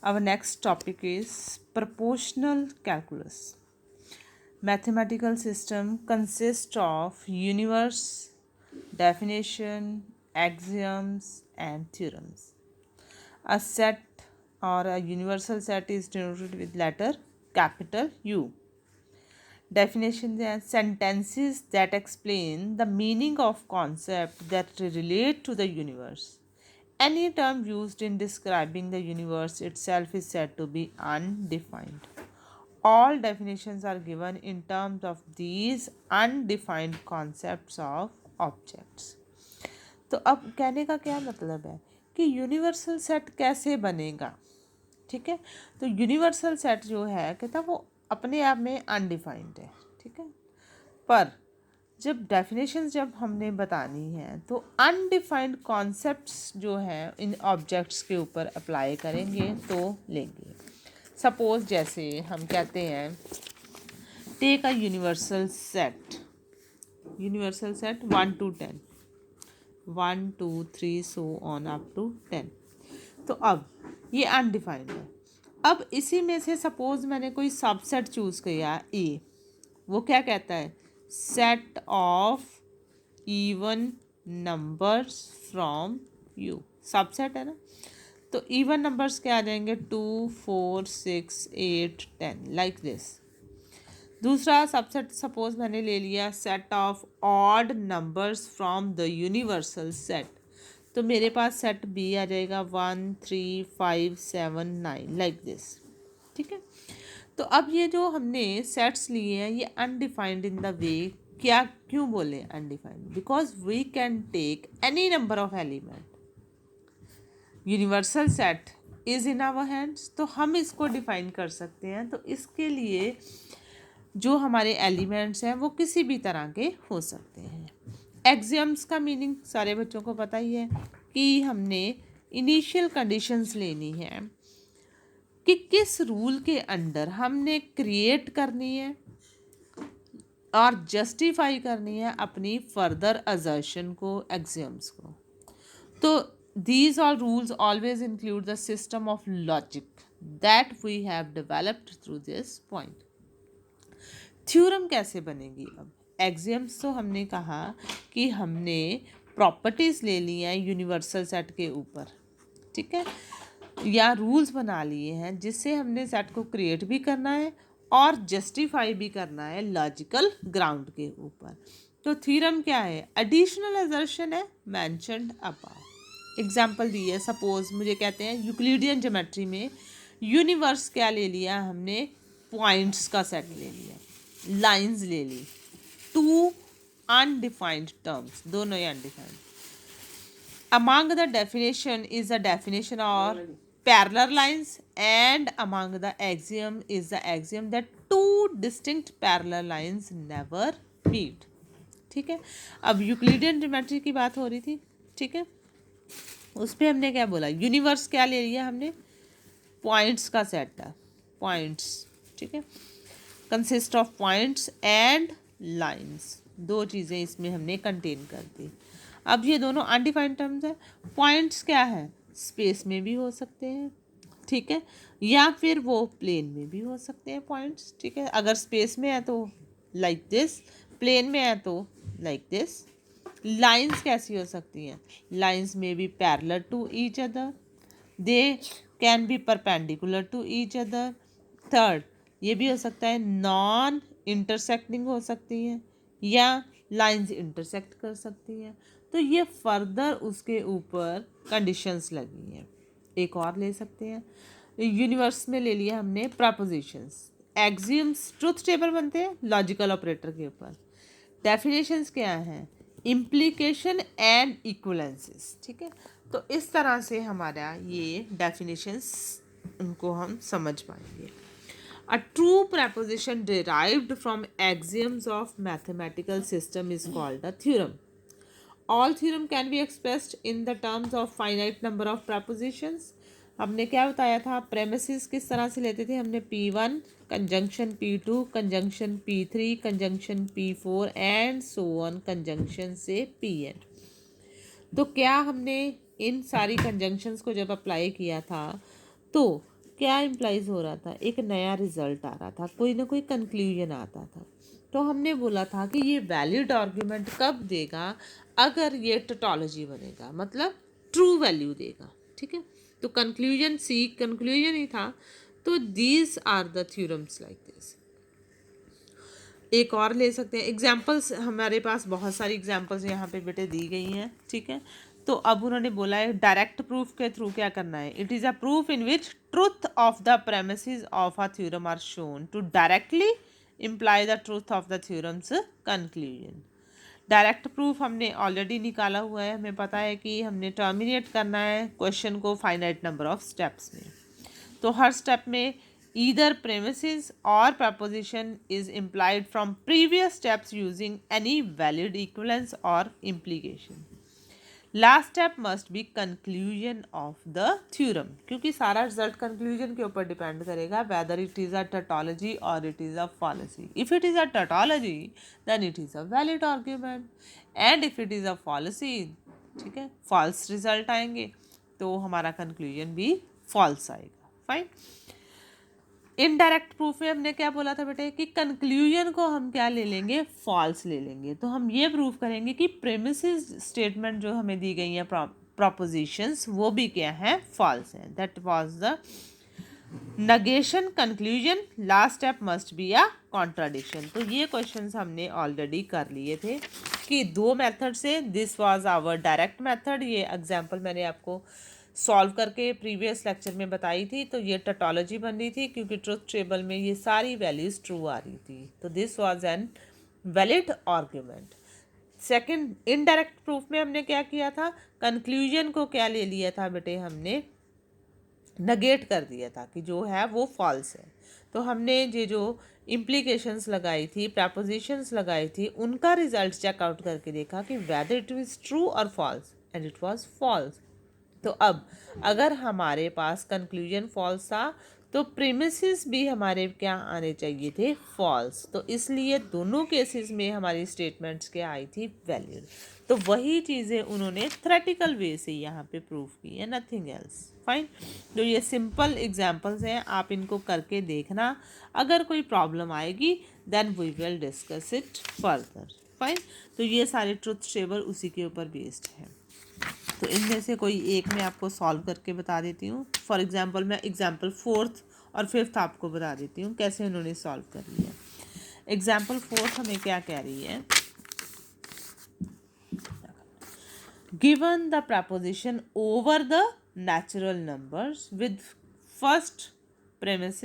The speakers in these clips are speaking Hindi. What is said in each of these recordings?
Our next topic is proportional calculus. Mathematical system consists of universe, definition, axioms, and theorems. A set or a universal set is denoted with letter capital U. Definitions and sentences that explain the meaning of concepts that relate to the universe. Any term used in describing the universe itself is said to be undefined. All definitions are given in terms of these undefined concepts of objects. तो अब कहने का क्या मतलब है कि यूनिवर्सल सेट कैसे बनेगा. ठीक है, तो यूनिवर्सल सेट जो है कहता वो अपने आप में अनडिफाइंड है. ठीक है, पर जब हमने बतानी है तो अनडिफाइंड कॉन्सेप्ट्स जो है इन ऑब्जेक्ट्स के ऊपर अप्लाई करेंगे तो लेंगे. सपोज जैसे हम कहते हैं take a universal set 1 to 10, 1 2 3 so on up to 10. तो अब ये अनडिफाइंड है. अब इसी में से सपोज मैंने कोई सबसेट चूज़ किया ए. वो क्या कहता है, set of even numbers from you. Subset है ना, तो इवन नंबर्स क्या आ जाएंगे 2 4 6 8 10 लाइक दिस. दूसरा सबसेट सपोज मैंने ले लिया set of odd numbers from the universal set. तो मेरे पास सेट बी आ जाएगा 1 3 5 7 9 लाइक दिस. ठीक है, तो अब ये जो हमने सेट्स लिए हैं ये अनडिफाइंड इन द वे. क्या क्यों बोले undefined? Because we can take any number of element. Universal set is in our hands, तो हम इसको डिफाइन कर सकते हैं. तो इसके लिए जो हमारे एलिमेंट्स हैं वो किसी भी तरह के हो सकते हैं. एक्सियम्स का मीनिंग सारे बच्चों को पता ही है कि हमने इनिशियल कंडीशंस लेनी है कि किस रूल के अंडर हमने क्रिएट करनी है और जस्टिफाई करनी है अपनी फर्दर असर्शन को, एक्सियम्स को. तो these all rules always include the system of logic that we have developed through this point. Theorem कैसे बनेगी? अब एक्सियम्स तो हमने कहा कि हमने प्रॉपर्टीज़ ले ली हैं यूनिवर्सल सेट के ऊपर. ठीक है, या रूल्स बना लिए हैं जिससे हमने सेट को क्रिएट भी करना है और जस्टिफाई भी करना है लॉजिकल ग्राउंड के ऊपर. तो थ्योरम क्या है? एडिशनल असर्शन है मेंशन्ड अबव. एग्जाम्पल दी है, सपोज मुझे कहते हैं यूक्लिडियन ज्योमेट्री में यूनिवर्स क्या ले लिया हमने, पॉइंट्स का सेट ले लिया, लाइंस ले ली. 2 अनडिफाइंड टर्म्स, दोनों ही undefined. among the definition is the definition of parallel lines and among the axiom is the axiom that two distinct parallel lines never meet. ठीक है, अब यूक्लिडियन ज्योमेट्री की बात हो रही थी. ठीक है, उस पर हमने क्या बोला, यूनिवर्स क्या ले लिया हमने, पॉइंट्स का सेट है, पॉइंट्स. ठीक है, consist of points and lines, दो चीज़ें इसमें हमने कंटेन कर दी. अब ये दोनों अनडिफाइंड टर्म्स है. पॉइंट्स क्या है, स्पेस में भी हो सकते हैं. ठीक है, या फिर वो प्लेन में भी हो सकते हैं पॉइंट्स. ठीक है, अगर स्पेस में है तो लाइक दिस, प्लेन में है तो लाइक दिस. लाइंस कैसी हो सकती हैं, लाइंस में be parallel to each other, they can be perpendicular to each other. Third, ये भी हो सकता है नॉन इंटरसेक्टिंग हो सकती हैं या लाइंस इंटरसेक्ट कर सकती हैं. तो ये फर्दर उसके ऊपर कंडीशंस लगी हैं. एक और ले सकते हैं, यूनिवर्स में ले लिया हमने प्रपोजिशंस. एक्सियम्स ट्रुथ टेबल बनते हैं लॉजिकल ऑपरेटर के ऊपर. डेफिनेशंस क्या हैं, इम्प्लीकेशन एंड इक्वलेंसेस. ठीक है, तो इस तरह से हमारा ये डेफिनेशंस उनको हम समझ पाएंगे. A true preposition derived from axioms of mathematical system is called a theorem. All theorem can be expressed in the terms of finite number of prepositions. हमने क्या बताया था, प्रेमिसेस किस तरह से लेते थे हमने, P1 conjunction P2 conjunction P3 conjunction P4 and so on conjunction से Pn. तो क्या हमने इन सारी कंजंक्शंस को जब अप्लाई किया था तो क्या इम्प्लाइज हो रहा था, एक नया रिजल्ट आ रहा था, कोई ना कोई कंक्लूजन आता था। तो हमने बोला था कि ये वैलिड आर्ग्यूमेंट कब देगा, अगर ये टोटोलॉजी बनेगा, मतलब ट्रू वैल्यू देगा, ठीक है। तो कंक्लूजन सी कंक्लूजन ही था। तो these are the theorems like this. एक और ले सकते हैं एग्जाम्पल्स, हमारे पास बहुत सारी एग्जाम्पल्स यहाँ पे बेटे दी गई हैं, ठीक है। तो अब उन्होंने बोला है डायरेक्ट प्रूफ के थ्रू क्या करना है, it is a proof in which truth of the premises of a theorem are shown to directly imply the truth of the theorem's conclusion. Direct proof हमने ऑलरेडी निकाला हुआ है, हमें पता है कि हमने टर्मिनेट करना है क्वेश्चन को फाइनाइट नंबर ऑफ स्टेप्स में। तो हर स्टेप में either premises or proposition is implied from previous steps using any valid equivalence or implication. Last step must be conclusion of the theorem, क्योंकि सारा रिजल्ट कंक्लूजन के ऊपर डिपेंड करेगा whether it is a tautology or it is a fallacy. If it is a tautology then it is a valid argument and if it is a fallacy, ठीक है, false रिजल्ट आएंगे तो हमारा कंक्लूजन भी false आएगा। फाइन। इनडायरेक्ट प्रूफ में हमने क्या बोला था बेटे कि कंक्लूजन को हम क्या ले लेंगे, फॉल्स ले लेंगे। तो हम ये प्रूव करेंगे कि प्रेमिसेस स्टेटमेंट जो हमें दी गई हैं प्रोपोजिशंस वो भी क्या है, फॉल्स हैं। That was the negation conclusion, last step must be a contradiction. तो ये क्वेश्चंस हमने ऑलरेडी कर लिए थे कि दो मेथड से, this was our direct method, ये एग्जांपल मैंने आपको सॉल्व करके प्रीवियस लेक्चर में बताई थी। तो ये टोटोलॉजी बन रही थी क्योंकि ट्रुथ टेबल में ये सारी वैल्यूज ट्रू आ रही थी। तो this was an valid argument. Second indirect proof में हमने क्या किया था, कंक्लूजन को क्या ले लिया था बेटे, हमने नगेट कर दिया था कि जो है वो फॉल्स है। तो हमने ये जो इम्प्लीकेशंस लगाई थी, प्रपोजिशंस लगाई थी, उनका रिजल्ट चेकआउट करके देखा कि वेदर इट वाज ट्रू और false, and it was false. तो अब अगर हमारे पास कंक्लूजन फॉल्स था तो प्रीमिसेस भी हमारे क्या आने चाहिए थे, फॉल्स। तो इसलिए दोनों केसेस में हमारी स्टेटमेंट्स क्या आई थी, वैलिड। तो वही चीज़ें उन्होंने थ्योरेटिकल वे से यहाँ पे प्रूव की है, नथिंग एल्स। फाइन। तो ये सिंपल एग्जांपल्स हैं, आप इनको करके देखना। अगर कोई प्रॉब्लम आएगी then we will discuss it further. Fine. तो ये सारे ट्रुथ टेबल उसी के ऊपर बेस्ड है। तो इनमें से कोई एक मैं आपको सॉल्व करके बता देती हूँ। फॉर एग्जांपल मैं एग्जांपल फोर्थ और फिफ्थ आपको बता देती हूँ कैसे उन्होंने सॉल्व कर लिया। एग्जांपल फोर्थ हमें क्या कह रही है, given the preposition over the natural numbers with first premise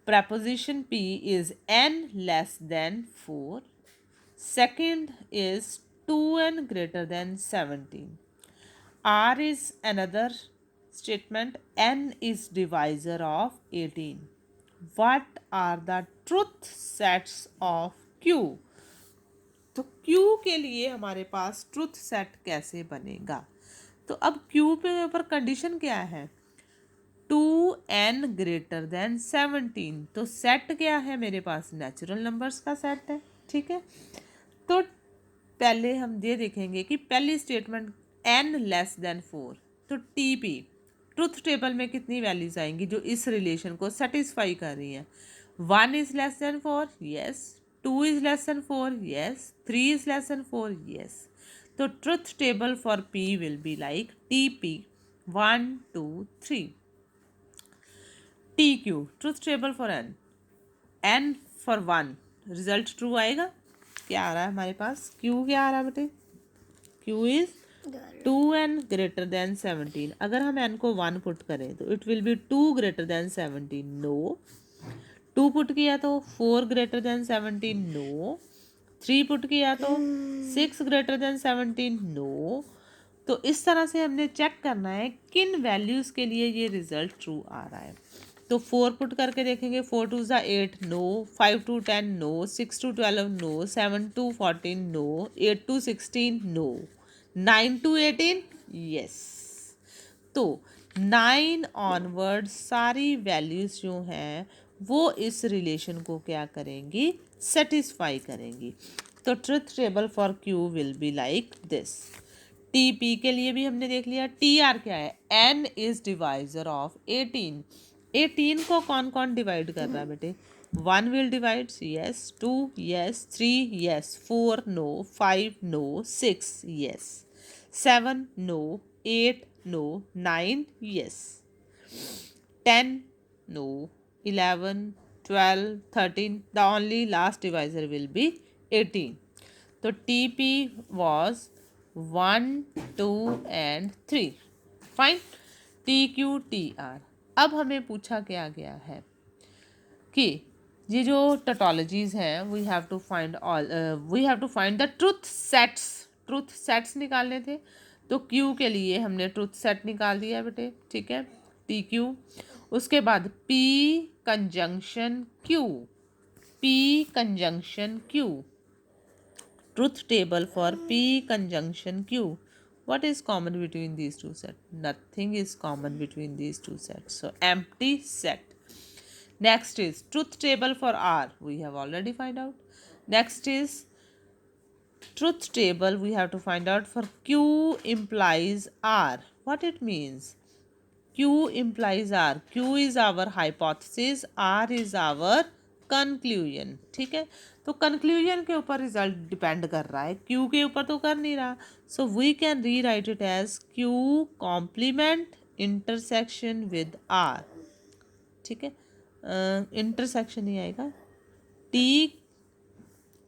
preposition P is n less than 4, second is 2n greater than 17. R is another statement, n is divisor of 18. What are the truth sets of Q? तो Q के लिए हमारे पास ट्रुथ सेट कैसे बनेगा। तो अब Q पे ऊपर कंडीशन क्या है, 2n ग्रेटर देन 17। तो सेट क्या है मेरे पास, नेचुरल नंबर्स का सेट है, ठीक है। तो पहले हम ये देखेंगे कि पहली स्टेटमेंट n लेस देन 4, तो TP ट्रुथ टेबल में कितनी वैल्यूज आएंगी जो इस रिलेशन को सेटिस्फाई कर रही हैं। 1 is less than 4, yes. 2 is less than 4, yes. 3 is less than 4, yes. तो truth table for P will be like TP 1 2 3। TQ truth table for n for 1, result true आएगा। क्या आ रहा है हमारे पास, Q क्या आ रहा है बेटे, Q is 2n greater than 17। अगर हम n को 1 पुट करें तो it will be 2 greater than 17, no. 2 put किया तो 4 ग्रेटर देन 17, नो। 3 पुट किया तो 6 ग्रेटर देन 17, नो। तो इस तरह से हमने चेक करना है किन वैल्यूज़ के लिए ये रिजल्ट ट्रू आ रहा है। तो 4 पुट करके देखेंगे, 4 2 ज़ा 8, no. 5 2 10, no. 6 2 12, no. 7 2 14, no. 8 2 16, no. 9 2 18, yes. तो 9 ऑनवर्ड सारी वैल्यूज़ जो हैं वो इस रिलेशन को क्या करेंगी, सेटिस्फाई करेंगी। तो truth table for Q will be like this. TP के लिए भी हमने देख लिया, TR क्या है, n इज डिवाइजर ऑफ 18। 18 को कौन कौन डिवाइड कर रहा है बेटे? 1 will divide, yes, 2 yes, 3 yes, 4 no, 5 no, 6 yes, 7 no, 8 no, 9 yes, 10 no, 11, 12, 13, the only last divisor will be 18. तो TP was 1, 2 and 3. Fine. TQ, TR. अब हमें पूछा क्या गया है कि ये जो टोटोलॉजीज हैं we have to find the truth sets निकालने थे। तो Q के लिए हमने ट्रुथ सेट निकाल दिया बेटे, ठीक है, TQ। उसके बाद P conjunction Q, truth table for P conjunction Q. What is common between these two sets? Nothing is common between these two sets, so empty set. Next is truth table for R, we have already find out. Next is truth table we have to find out for Q implies R. What it means? Q implies R. Q is our hypothesis, R is our conclusion, ठीक है। तो कंक्लूजन के ऊपर रिजल्ट डिपेंड कर रहा है, Q के ऊपर तो कर नहीं रहा। So we can rewrite it as Q complement intersection with R, ठीक है, इंटरसेक्शन ही आएगा। T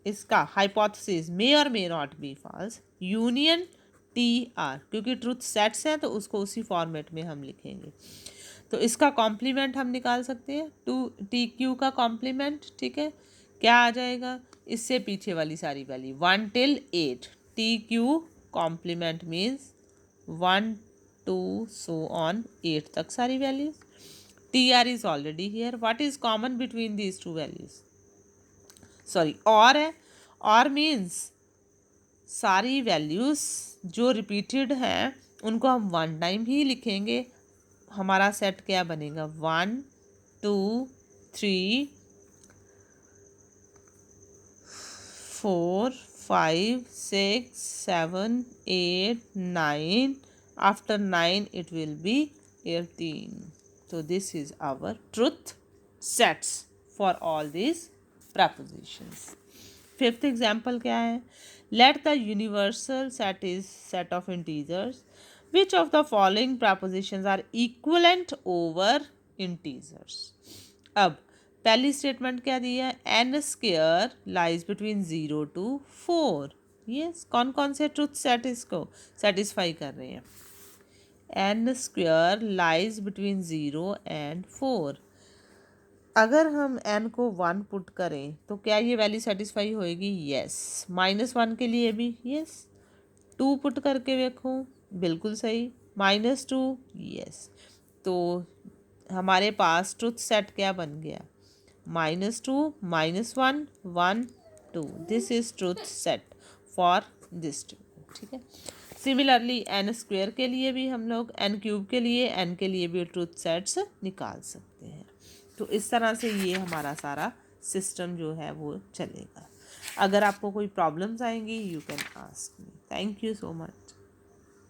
इसका हाइपोथेसिस मे और may not be false, union TR, क्योंकि ट्रुथ सेट्स हैं तो उसको उसी फॉर्मेट में हम लिखेंगे। तो इसका कॉम्प्लीमेंट हम निकाल सकते हैं, TQ का कॉम्प्लीमेंट, ठीक है, क्या आ जाएगा? इससे पीछे वाली सारी value 1 till 8, TQ complement means 1 2 so on 8 तक सारी values. TR is already here, what is common between these two values? Sorry, और है, और मीन्स सारी वैल्यूज जो रिपीटेड हैं उनको हम वन टाइम ही लिखेंगे। हमारा सेट क्या बनेगा? 1 2 3 4 5 6 7 8 9, after 9 it will be 18. So this is our truth sets for all these prepositions. Fifth example क्या है? Let the universal set is set of integers. Which of the following prepositions are equivalent over integers? अब पहली स्टेटमेंट क्या दी है? n square lies between 0 to 4. Yes, कौन कौन से ट्रुथ सेट इसको सेटिस्फाई कर रहे हैं? n square lies between 0 and 4. अगर हम n को 1 पुट करें तो क्या ये वैल्यू सेटिस्फाई होएगी? यस। -1 के लिए भी यस। 2 पुट करके देखो, बिल्कुल सही। -2, यस। तो हमारे पास ट्रुथ सेट क्या बन गया? -2 -1 1 2। This is truth set for this, ठीक है। सिमिलरली n स्क्वायर के लिए भी हम लोग n क्यूब के लिए n के लिए भी ट्रुथ सेट्स निकाल सकते हैं। तो इस तरह से ये हमारा सारा सिस्टम जो है वो चलेगा। अगर आपको कोई प्रॉब्लम्स आएंगी you can ask me. Thank you so much.